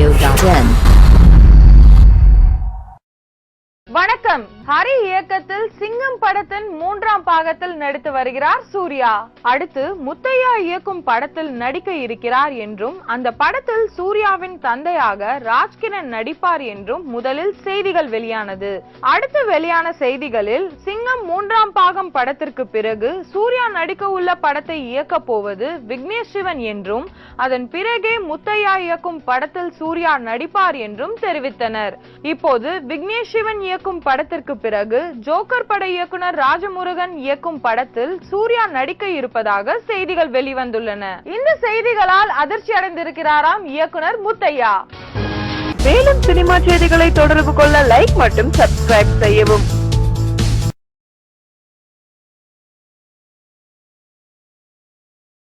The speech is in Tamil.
radio.in. வணக்கம். ஹரி இயக்கத்தில் சிங்கம் படத்தின் 3ஆம் பாகத்தில் நடித்து வருகிறார் சூர்யா. அடுத்து முத்தையா இயக்கும் படத்தில் நடிக்க இருக்கிறார் என்றும் அந்த படத்தில் சூர்யாவின் தந்தையாக ராஜ்கிரண் நடிப்பார் என்றும் முதலில் செய்திகள் வெளியானது. அடுத்து வெளியான செய்திகளில் சிங்கம் 3ஆம் பாகம் படத்திற்கு பிறகு சூர்யா நடிக்க உள்ள படத்தை இயக்க போவது விக்னேஷ் சிவன் என்றும் அதன் பிறகே முத்தையா இயக்கும் படத்தில் சூர்யா நடிப்பார் என்றும் தெரிவித்தனர். இப்போது விக்னேஷ் சிவன் இயக்கும் படத்திற்கு பிறகு ஜோக்கர் பட இயக்குனர் ராஜமுருகன் இயக்கும் படத்தில் சூர்யா நடிக்க இருப்பதாக செய்திகள் வெளிவந்துள்ளன. இந்த செய்திகளால் அதிர்ச்சி அடைந்திருக்கிறாராம் இயக்குனர் முத்தையா. மேலும் சினிமா செய்திகளை தொடர்பு கொள்ள லைக் மற்றும் சப்ஸ்கிரைப் செய்யவும்.